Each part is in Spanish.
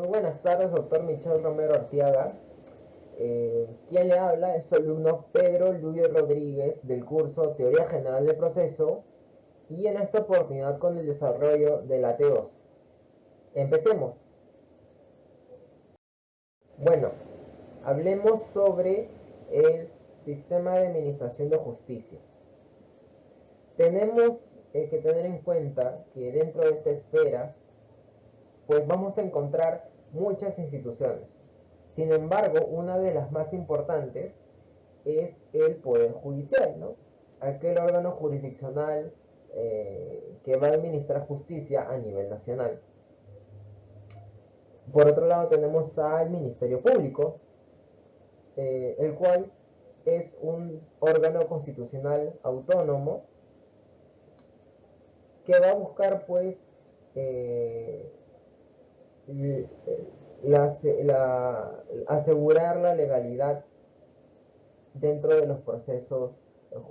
Muy buenas tardes, doctor Michel Romero Artiaga. Quien le habla es su alumno Pedro Luis Rodríguez del curso Teoría General del Proceso y en esta oportunidad con el desarrollo de la T2. Empecemos. Bueno, hablemos sobre el sistema de administración de justicia. Tenemos que tener en cuenta que dentro de esta esfera pues vamos a encontrar muchas instituciones. Sin embargo, una de las más importantes es el Poder Judicial, ¿no? Aquel órgano jurisdiccional que va a administrar justicia a nivel nacional. Por otro lado tenemos al Ministerio Público, el cual es un órgano constitucional autónomo que va a buscar pues eh, asegurar la legalidad dentro de los procesos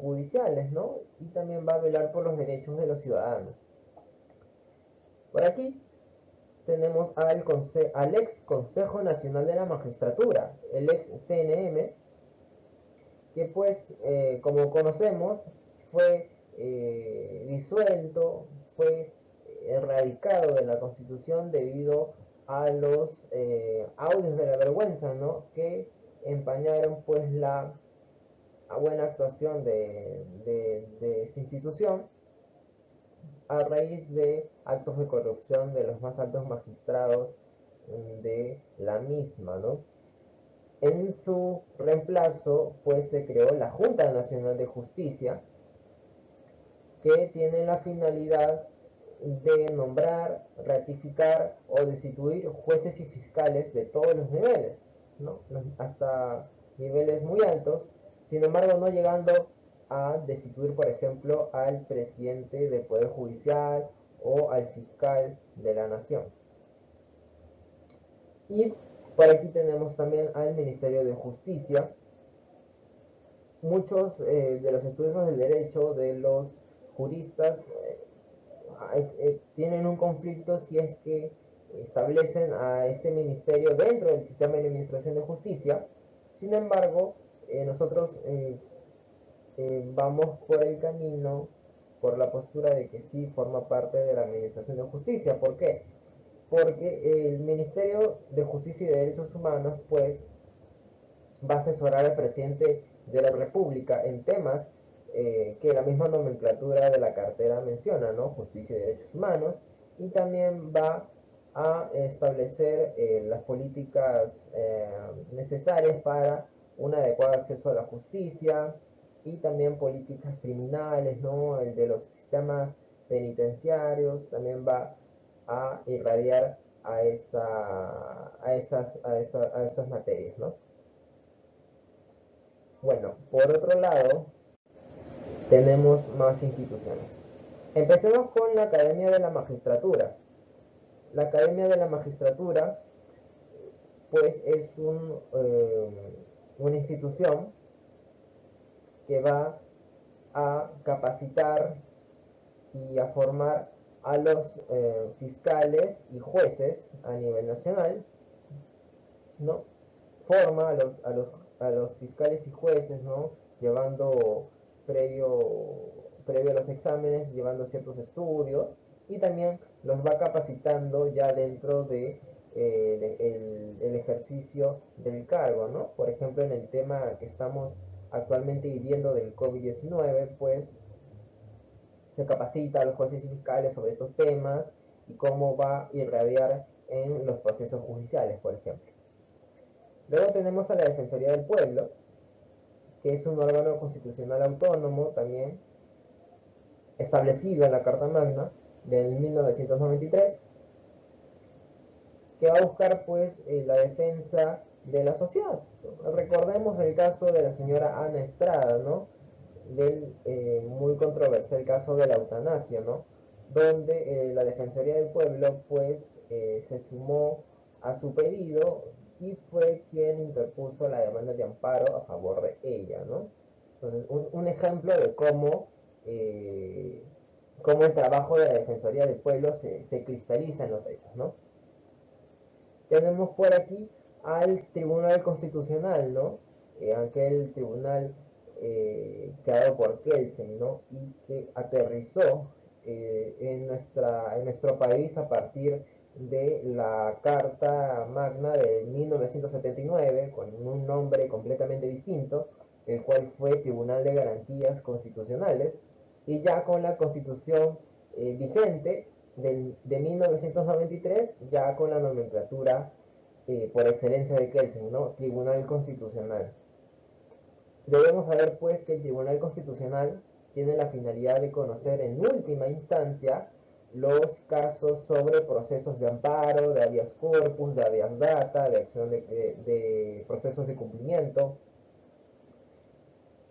judiciales, ¿no? Y también va a velar por los derechos de los ciudadanos. Por aquí tenemos al ex Consejo Nacional de la Magistratura, el ex CNM, que pues, como conocemos, fue disuelto, fue erradicado de la Constitución debido a los audios de la vergüenza, ¿no? Que empañaron pues la buena actuación de esta institución a raíz de actos de corrupción de los más altos magistrados de la misma, ¿no? En su reemplazo, pues se creó la Junta Nacional de Justicia, que tiene la finalidad de nombrar, ratificar o destituir jueces y fiscales de todos los niveles, ¿no? Hasta niveles muy altos, sin embargo no llegando a destituir, por ejemplo, al presidente del Poder Judicial o al fiscal de la Nación. Y por aquí tenemos también al Ministerio de Justicia. Muchos de los estudiosos del derecho, de los juristas, tienen un conflicto si es que establecen a este ministerio dentro del sistema de administración de justicia. Sin embargo, nosotros vamos por el camino, por la postura de que sí forma parte de la administración de justicia. ¿Por qué? Porque el Ministerio de Justicia y Derechos Humanos pues va a asesorar al presidente de la República en temas que la misma nomenclatura de la cartera menciona, ¿no? Justicia y derechos humanos, y también va a establecer las políticas necesarias para un adecuado acceso a la justicia y también políticas criminales, ¿no? El de los sistemas penitenciarios también va a irradiar a esas materias, ¿no? Bueno, por otro lado, tenemos más instituciones. Empecemos con la Academia de la Magistratura. La Academia de la Magistratura, pues, es una institución que va a capacitar y a formar a los fiscales y jueces a nivel nacional, ¿no? Forma a los fiscales y jueces, ¿no? Llevando previo a los exámenes, llevando ciertos estudios y también los va capacitando ya dentro de el ejercicio del cargo, ¿no? Por ejemplo, en el tema que estamos actualmente viviendo del COVID-19, pues se capacita a los jueces y fiscales sobre estos temas y cómo va a irradiar en los procesos judiciales, por ejemplo. Luego tenemos a la Defensoría del Pueblo, que es un órgano constitucional autónomo también establecido en la Carta Magna del 1993, que va a buscar pues la defensa de la sociedad. Recordemos el caso de la señora Ana Estrada, ¿no? Del muy controversial caso de la eutanasia, ¿no? Donde la Defensoría del Pueblo pues se sumó a su pedido y fue quien interpuso la demanda de amparo a favor de ella, ¿no? Entonces, un ejemplo de cómo el trabajo de la Defensoría del Pueblo se cristaliza en los hechos, ¿no? tenemos por aquí al Tribunal Constitucional, ¿no? Aquel tribunal creado por Kelsen, ¿no? Y que aterrizó en nuestro país a partir de la Carta Magna de 1979, con un nombre completamente distinto, el cual fue Tribunal de Garantías Constitucionales, y ya con la Constitución vigente de 1993, ya con la nomenclatura por excelencia de Kelsen, ¿no? Tribunal Constitucional. Debemos saber pues que el Tribunal Constitucional tiene la finalidad de conocer en última instancia los casos sobre procesos de amparo, de habeas corpus, de habeas data, de acción de procesos de cumplimiento,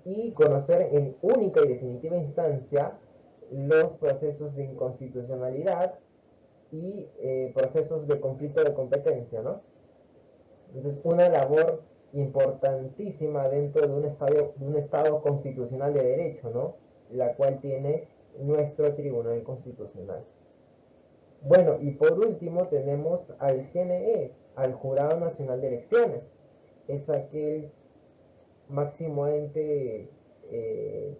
y conocer en única y definitiva instancia los procesos de inconstitucionalidad y procesos de conflicto de competencia, ¿no? Entonces, una labor importantísima dentro de un estado constitucional de derecho, ¿no? La cual tiene nuestro Tribunal Constitucional. Bueno, y por último tenemos al GNE, al Jurado Nacional de Elecciones. Es aquel eh,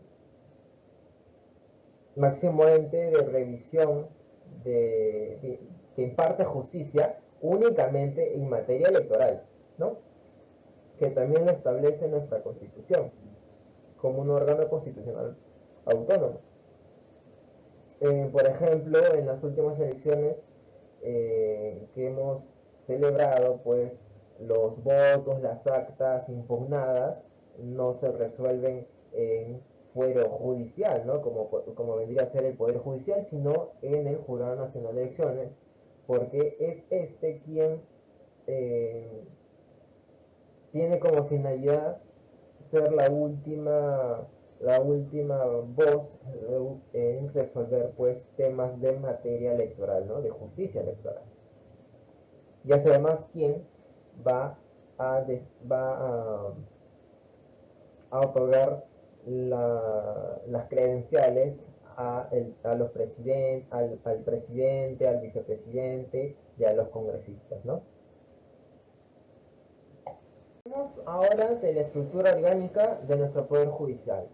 máximo ente de revisión que imparte justicia únicamente en materia electoral, ¿no? Que también lo establece nuestra Constitución como un órgano constitucional autónomo. Por ejemplo, en las últimas elecciones que hemos celebrado, pues los votos, las actas impugnadas no se resuelven en fuero judicial, ¿no? Como vendría a ser el Poder Judicial, sino en el Jurado Nacional de Elecciones, porque es este quien eh, tiene como finalidad ser la última voz en resolver pues temas de materia electoral, ¿no? De justicia electoral. Ya sea además quién va a otorgar las credenciales los al presidente, al vicepresidente y a los congresistas, ¿no? Hablemos ahora de la estructura orgánica de nuestro Poder Judicial.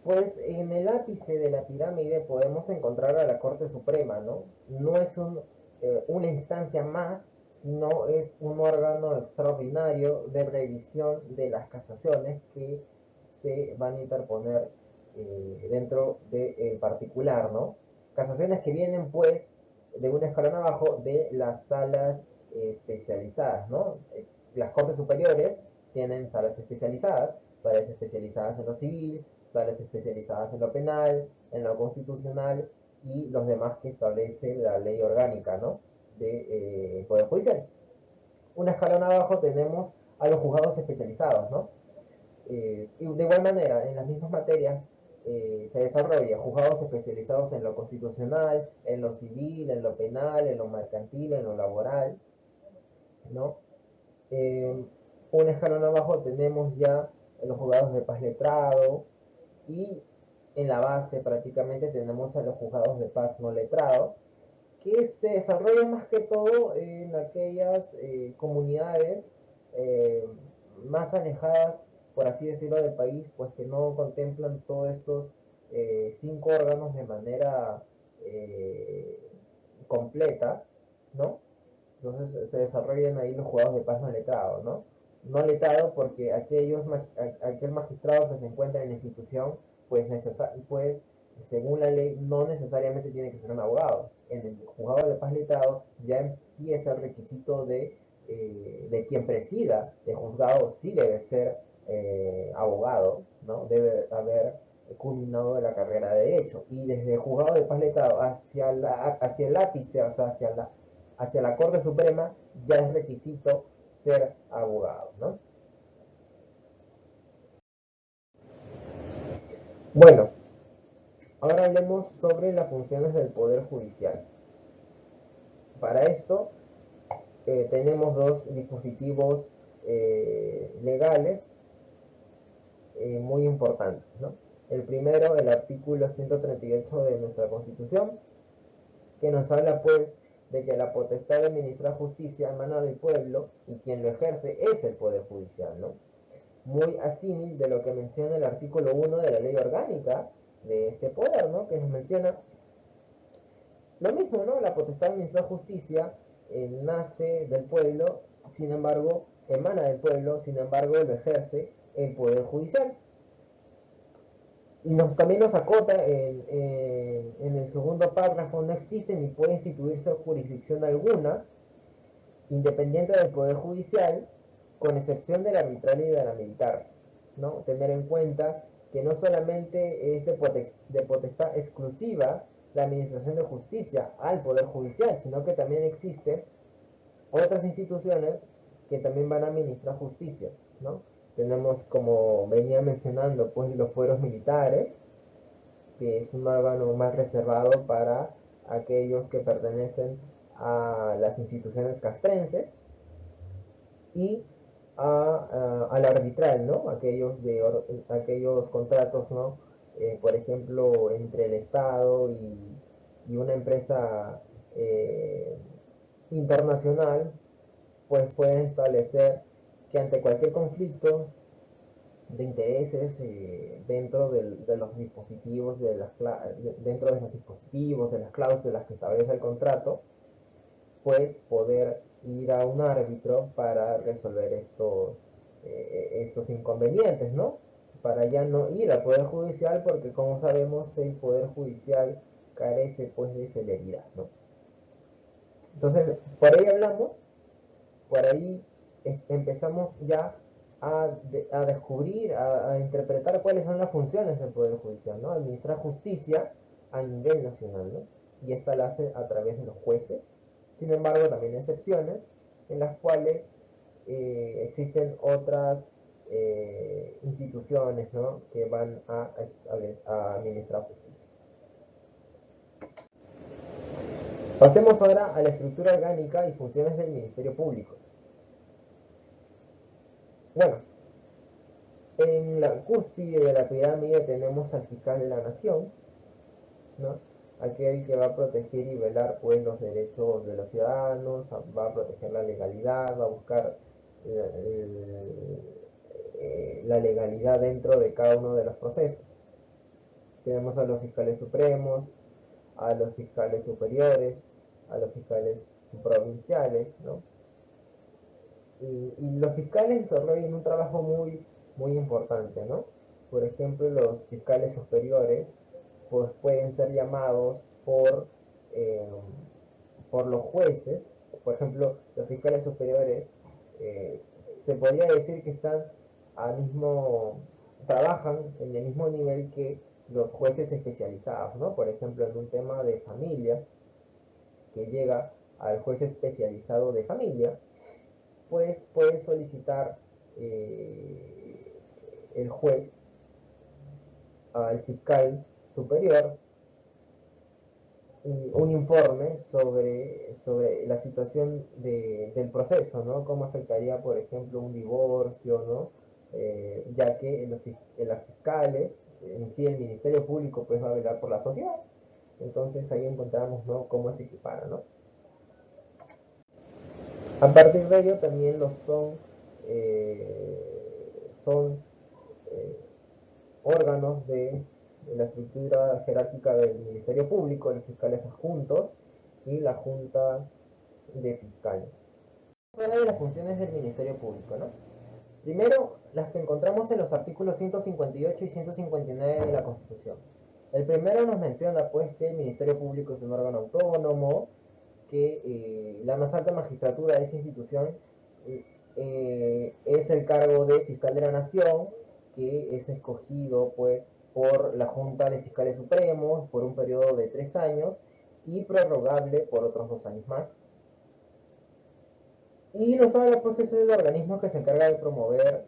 Pues en el ápice de la pirámide podemos encontrar a la Corte Suprema, ¿no? No es una instancia más, sino es un órgano extraordinario de revisión de las casaciones que se van a interponer dentro del particular, ¿no? Casaciones que vienen pues de un escalón abajo de las salas especializadas, ¿no? Las Cortes Superiores tienen salas especializadas en lo civil, salas especializadas en lo penal, en lo constitucional y los demás que establece la ley orgánica, ¿no? De Poder Judicial. Un escalón abajo tenemos a los juzgados especializados, ¿no? Y de igual manera, en las mismas materias se desarrolla juzgados especializados en lo constitucional, en lo civil, en lo penal, en lo mercantil, en lo laboral, ¿no? Eh, un escalón abajo tenemos ya los juzgados de paz letrado, y en la base prácticamente tenemos a los juzgados de paz no letrado, que se desarrollan más que todo en aquellas comunidades eh, más alejadas, por así decirlo, del país, pues que no contemplan todos estos 5 órganos de manera eh, completa, ¿no? Entonces se desarrollan ahí los juzgados de paz no letrado, ¿no? No letrado porque aquel magistrado que se encuentra en la institución, pues, pues según la ley, no necesariamente tiene que ser un abogado. En el juzgado de paz letrado ya empieza el requisito de quien presida el juzgado, sí debe ser abogado, ¿no? Debe haber culminado la carrera de Derecho. Y desde el juzgado de paz letrado hacia el ápice, o sea, hacia la Corte Suprema, ya es requisito ser abogado, ¿no? Bueno, ahora hablemos sobre las funciones del Poder Judicial. Para esto tenemos dos dispositivos legales muy importantes, ¿no? El primero, el artículo 138 de nuestra Constitución, que nos habla pues de que la potestad de administrar justicia emana del pueblo y quien lo ejerce es el Poder Judicial, ¿no? Muy asímil de lo que menciona el artículo 1 de la ley orgánica de este poder, ¿no? Que nos menciona lo mismo, ¿no? La potestad de administrar justicia nace del pueblo, sin embargo, emana del pueblo, sin embargo, lo ejerce el Poder Judicial. Y también nos acota en el segundo párrafo, no existe ni puede instituirse jurisdicción alguna independiente del Poder Judicial, con excepción de la arbitral y de la militar, ¿no? Tener en cuenta que no solamente es de potestad exclusiva la administración de justicia al Poder Judicial, sino que también existen otras instituciones que también van a administrar justicia, ¿no? Tenemos, como venía mencionando, pues los fueros militares, que es un órgano más reservado para aquellos que pertenecen a las instituciones castrenses, y al arbitral, ¿no? Aquellos contratos, ¿no? Por ejemplo, entre el Estado y una empresa internacional, pues pueden establecer que ante cualquier conflicto de intereses de los dispositivos dentro de los dispositivos de las cláusulas que establece el contrato, pues poder ir a un árbitro para resolver estos inconvenientes, ¿no? Para ya no ir al Poder Judicial, porque como sabemos el Poder Judicial carece pues de celeridad, ¿no? Entonces, por ahí hablamos, por ahí empezamos ya a descubrir, a interpretar cuáles son las funciones del Poder Judicial, ¿no? Administrar justicia a nivel nacional, ¿no? Y esta la hace a través de los jueces. Sin embargo, también hay excepciones en las cuales existen otras instituciones, ¿no? Que van a administrar justicia. Pasemos ahora a la estructura orgánica y funciones del Ministerio Público. Bueno, en la cúspide de la pirámide tenemos al fiscal de la nación, ¿no? Aquel que va a proteger y velar pues los derechos de los ciudadanos, va a proteger la legalidad, va a buscar la legalidad dentro de cada uno de los procesos. Tenemos a los fiscales supremos, a los fiscales superiores, a los fiscales provinciales, ¿no? Y los fiscales desarrollan un trabajo muy importante, ¿no? Por ejemplo, los fiscales superiores pues pueden ser llamados eh, por los jueces. Por ejemplo, los fiscales superiores se podría decir que trabajan en el mismo nivel que los jueces especializados, ¿no? Por ejemplo, en un tema de familia, que llega al juez especializado de familia, pues puede solicitar el juez al fiscal superior un informe sobre la situación del proceso, ¿no? Cómo afectaría, por ejemplo, un divorcio, ¿no? Ya que los fiscales, en sí el Ministerio Público, pues va a velar por la sociedad. Entonces ahí encontramos, ¿no? Cómo se equipara, ¿no? A partir de ello también son eh, órganos de la estructura jerárquica del Ministerio Público, los fiscales adjuntos y la Junta de Fiscales. Vamos a hablar de las funciones del Ministerio Público, ¿no? Primero, las que encontramos en los artículos 158 y 159 de la Constitución. El primero nos menciona pues que el Ministerio Público es un órgano autónomo, que la más alta magistratura de esa institución es el cargo de fiscal de la nación, que es escogido pues por la Junta de Fiscales Supremos por un periodo de 3 años y prorrogable por otros 2 años más. Y nos habla pues que es el organismo que se encarga de promover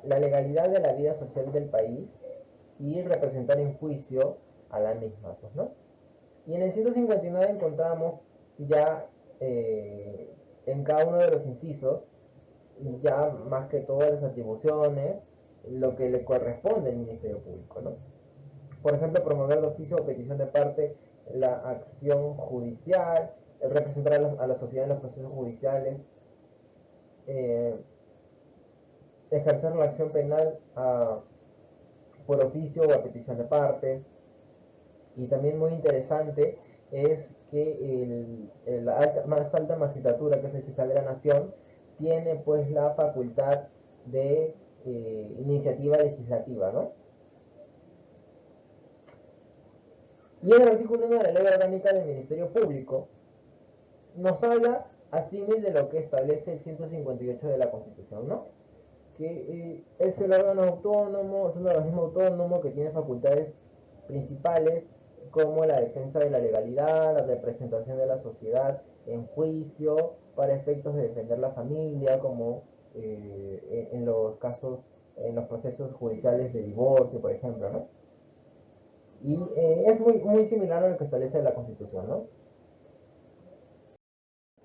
la legalidad de la vida social del país y representar en juicio a la misma, pues, ¿no? Y en el 159 encontramos ya en cada uno de los incisos, ya más que todas las atribuciones, lo que le corresponde al Ministerio Público, ¿no? Por ejemplo, promover de oficio o petición de parte la acción judicial, representar a la sociedad en los procesos judiciales, eh, ejercer la acción penal por oficio o a petición de parte. Y también muy interesante es que la más alta magistratura, que es el fiscal de la nación, tiene pues la facultad de iniciativa legislativa, ¿no? Y en el artículo 1 de la Ley Orgánica del Ministerio Público nos habla así de lo que establece el 158 de la Constitución, ¿no? Que es el órgano autónomo, es un organismo autónomo que tiene facultades principales como la defensa de la legalidad, la representación de la sociedad en juicio, para efectos de defender la familia, como en los casos, en los procesos judiciales de divorcio, por ejemplo, ¿no? Y es muy similar a lo que establece la Constitución, ¿no?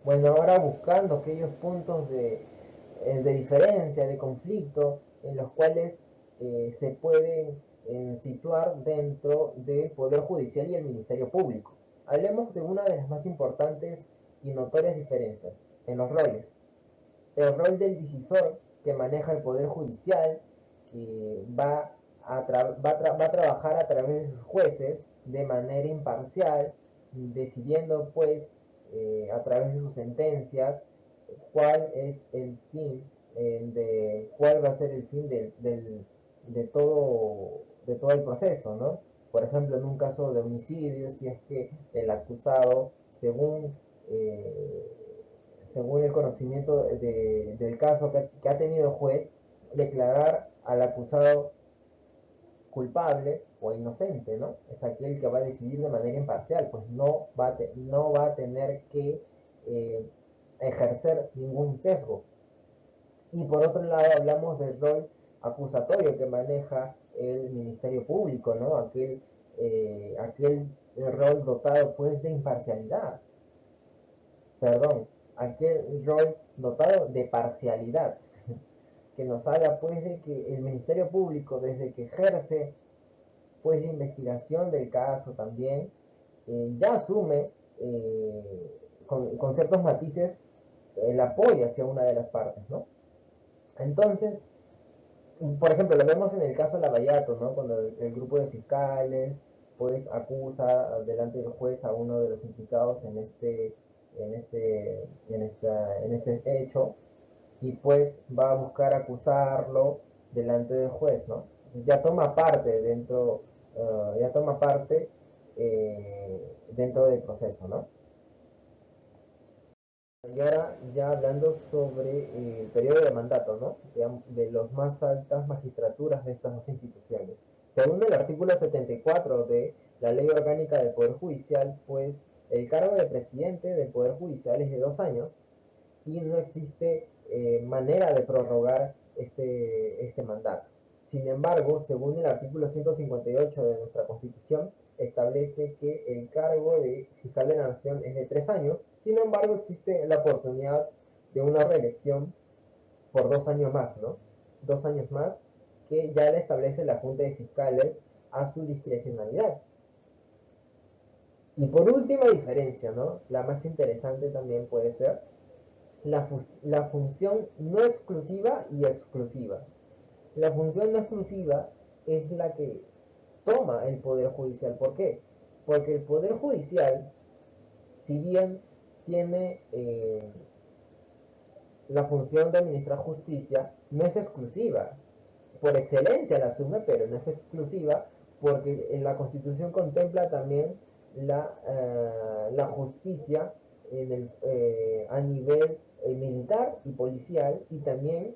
Bueno, ahora buscando aquellos puntos de diferencia, de conflicto, en los cuales se pueden situar dentro del Poder Judicial y el Ministerio Público. Hablemos de una de las más importantes y notorias diferencias en los roles. El rol del decisor que maneja el Poder Judicial, que va a trabajar a través de sus jueces de manera imparcial, decidiendo pues a través de sus sentencias cuál es el fin, cuál va a ser el fin de todo el proceso, ¿no? Por ejemplo, en un caso de homicidio, si es que el acusado, según el conocimiento del caso que ha tenido el juez, declarar al acusado culpable o inocente, ¿no? Es aquel que va a decidir de manera imparcial, pues no va a tener que eh, ejercer ningún sesgo. Y por otro lado hablamos del rol acusatorio que maneja el Ministerio Público, ¿no? Aquel rol dotado pues de imparcialidad, perdón, aquel rol dotado de parcialidad, que nos habla pues de que el Ministerio Público desde que ejerce pues la investigación del caso también ya asume con ciertos matices el apoyo hacia una de las partes, ¿no? Entonces, por ejemplo, lo vemos en el caso Lavallato, ¿no? Cuando el grupo de fiscales pues acusa delante del juez a uno de los implicados en este hecho, y pues va a buscar acusarlo delante del juez, ¿no? Ya toma parte ya toma parte dentro del proceso, ¿no? Y ahora ya hablando sobre el periodo de mandato, ¿no? De las más altas magistraturas de estas dos instituciones. Según el artículo 74 de la Ley Orgánica del Poder Judicial, pues el cargo de presidente del Poder Judicial es de 2 años y no existe manera de prorrogar este mandato. Sin embargo, según el artículo 158 de nuestra Constitución, establece que el cargo de fiscal de la Nación es de 3 años. Sin embargo, existe la oportunidad de una reelección por 2 años más, ¿no? 2 años más que ya le establece la Junta de Fiscales a su discrecionalidad. Y por última diferencia, ¿no? La más interesante también puede ser la función no exclusiva y exclusiva. La función no exclusiva es la que toma el Poder Judicial. ¿Por qué? Porque el Poder Judicial, si bien tiene la función de administrar justicia, no es exclusiva. Por excelencia la asume, pero no es exclusiva, porque en la Constitución contempla también la justicia a nivel militar y policial, y también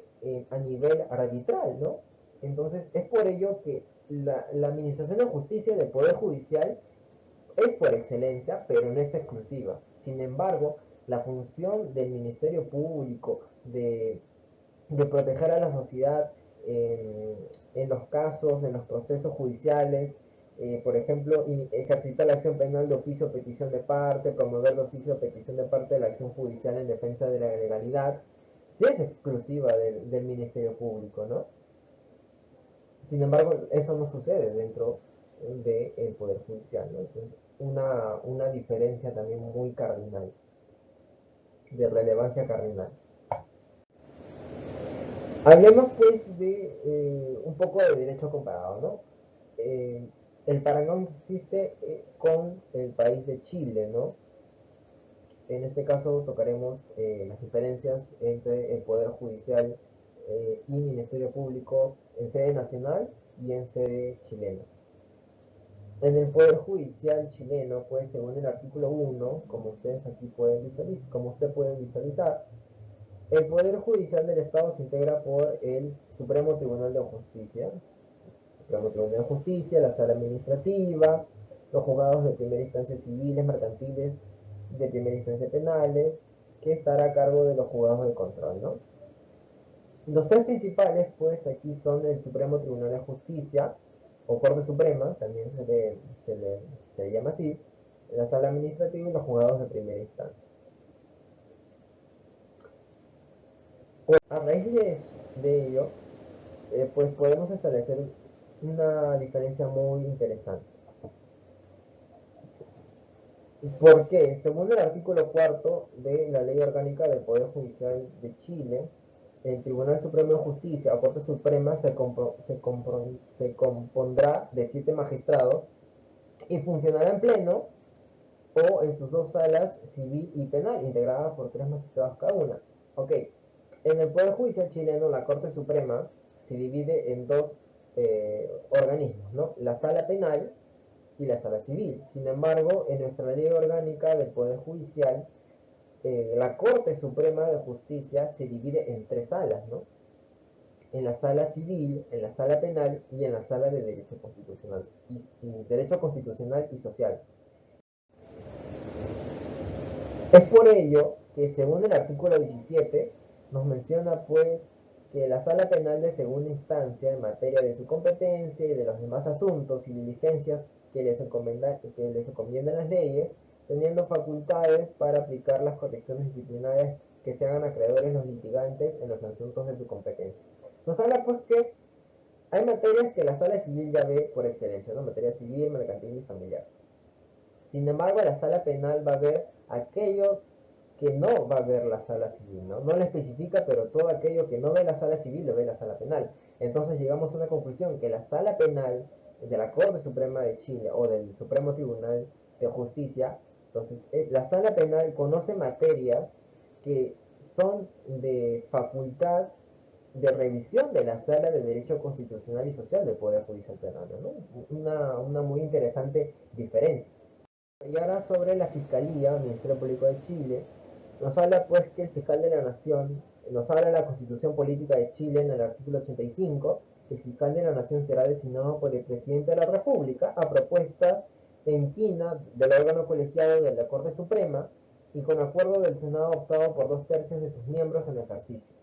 a nivel arbitral, ¿no? Entonces es por ello que la administración de justicia del Poder Judicial es por excelencia, pero no es exclusiva. Sin embargo, la función del Ministerio Público de proteger a la sociedad en los casos, en los procesos judiciales, por ejemplo, ejercitar la acción penal de oficio o petición de parte, promover de oficio o petición de parte de la acción judicial en defensa de la legalidad, sí es exclusiva del Ministerio Público, ¿no? Sin embargo, eso no sucede dentro del Poder Judicial, ¿no? Entonces, una diferencia también muy cardinal. de relevancia cardinal. Hablemos pues de un poco de derecho comparado, ¿no? El parangón existe con el país de Chile, ¿no? En este caso tocaremos las diferencias entre el Poder Judicial y Ministerio Público en sede nacional y en sede chilena. En el Poder Judicial chileno, pues según el artículo 1, como ustedes aquí pueden visualizar, como usted puede visualizar, el Poder Judicial del Estado se integra por el Supremo Tribunal de Justicia, Supremo Tribunal de Justicia, la Sala Administrativa, los juzgados de primera instancia civiles, mercantiles, de primera instancia penales, que estará a cargo de los juzgados de control, ¿no? Los tres principales, pues aquí son el Supremo Tribunal de Justicia, o Corte Suprema, también se le llama así, la Sala Administrativa y los juzgados de primera instancia. A raíz de ello, pues podemos establecer una diferencia muy interesante. Porque, según el artículo 4 de la Ley Orgánica del Poder Judicial de Chile, el Tribunal Supremo de Justicia o Corte Suprema se compondrá de 7 magistrados y funcionará en pleno o en sus dos salas civil y penal, integradas por 3 magistrados cada una. Ok, en el Poder Judicial chileno, la Corte Suprema se divide en dos organismos, ¿no? La sala penal y la sala civil. Sin embargo, en nuestra ley orgánica del Poder Judicial, la Corte Suprema de Justicia se divide en 3 salas, ¿no? En la sala civil, en la sala penal y en la sala de derecho constitucional y social. Es por ello que según el artículo 17 nos menciona pues que la sala penal de segunda instancia en materia de su competencia y de los demás asuntos y diligencias que les encomiendan las leyes, teniendo facultades para aplicar las correcciones disciplinarias que se hagan acreedores los litigantes en los asuntos de su competencia. Nos habla pues que hay materias que la sala civil ya ve por excelencia, ¿no? Materia civil, mercantil y familiar. Sin embargo, la sala penal va a ver aquello que no va a ver la sala civil, ¿no? No lo especifica, pero todo aquello que no ve la sala civil lo ve la sala penal. Entonces llegamos a una conclusión que la sala penal de la Corte Suprema de Chile o del Supremo Tribunal de Justicia, entonces la sala penal conoce materias que son de facultad de revisión de la Sala de Derecho Constitucional y Social del Poder Judicial Peruano, ¿no? Una muy interesante diferencia. Y ahora sobre la Fiscalía, Ministerio Público de Chile, nos habla pues que el fiscal de la Nación, nos habla la Constitución Política de Chile en el artículo 85, que el fiscal de la Nación será designado por el presidente de la República a propuesta en quina del órgano colegiado de la Corte Suprema y con acuerdo del Senado optado por 2/3 de sus miembros en ejercicio.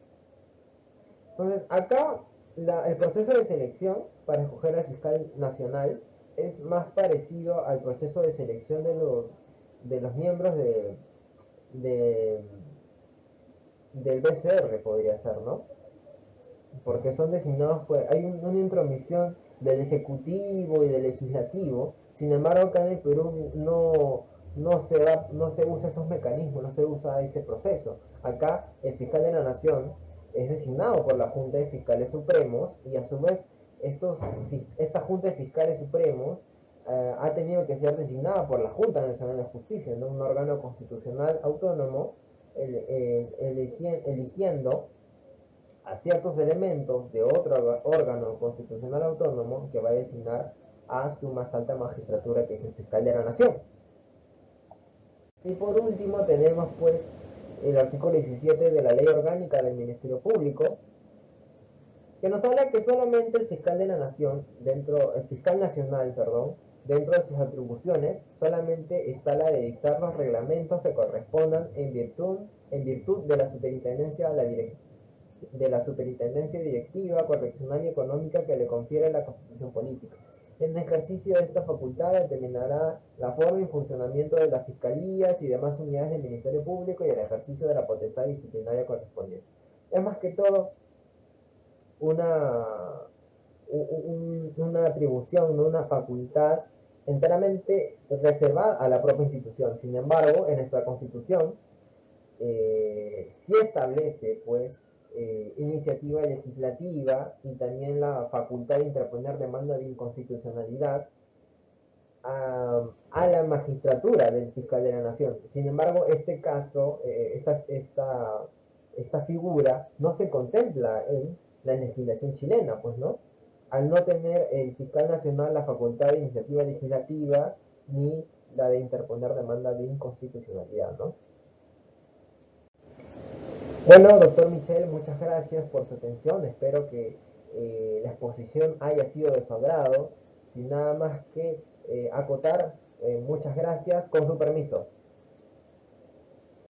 Entonces, acá el proceso de selección para escoger al fiscal nacional es más parecido al proceso de selección de los miembros de, del BCR, podría ser, ¿no? Porque son designados, pues hay una intromisión del Ejecutivo y del Legislativo. Sin embargo, acá en el Perú no se usa esos mecanismos, no se usa ese proceso. Acá el fiscal de la Nación es designado por la Junta de Fiscales Supremos y a su vez esta Junta de Fiscales Supremos ha tenido que ser designada por la Junta Nacional de Justicia, ¿no? Un órgano constitucional autónomo, eligiendo a ciertos elementos de otro órgano constitucional autónomo que va a designar a su más alta magistratura, que es el fiscal de la Nación. Y por último tenemos pues el artículo 17 de la Ley Orgánica del Ministerio Público, que nos habla que solamente el fiscal de la Nación, el fiscal nacional, perdón, dentro de sus atribuciones, solamente está la de dictar los reglamentos que correspondan en virtud de la superintendencia directiva, correccional y económica que le confiere la Constitución Política. En ejercicio de esta facultad determinará la forma y funcionamiento de las fiscalías y demás unidades del Ministerio Público y el ejercicio de la potestad disciplinaria correspondiente. Es más que todo una, una atribución, una facultad enteramente reservada a la propia institución. Sin embargo, en nuestra Constitución sí establece pues iniciativa legislativa y también la facultad de interponer demanda de inconstitucionalidad a la magistratura del fiscal de la nación. Sin embargo, este caso, esta figura no se contempla en la legislación chilena, pues, ¿no? Al no tener el fiscal nacional la facultad de iniciativa legislativa ni la de interponer demanda de inconstitucionalidad, ¿no? Bueno, doctor Michel, muchas gracias por su atención. Espero que la exposición haya sido de su agrado. Sin nada más que acotar, muchas gracias. Con su permiso.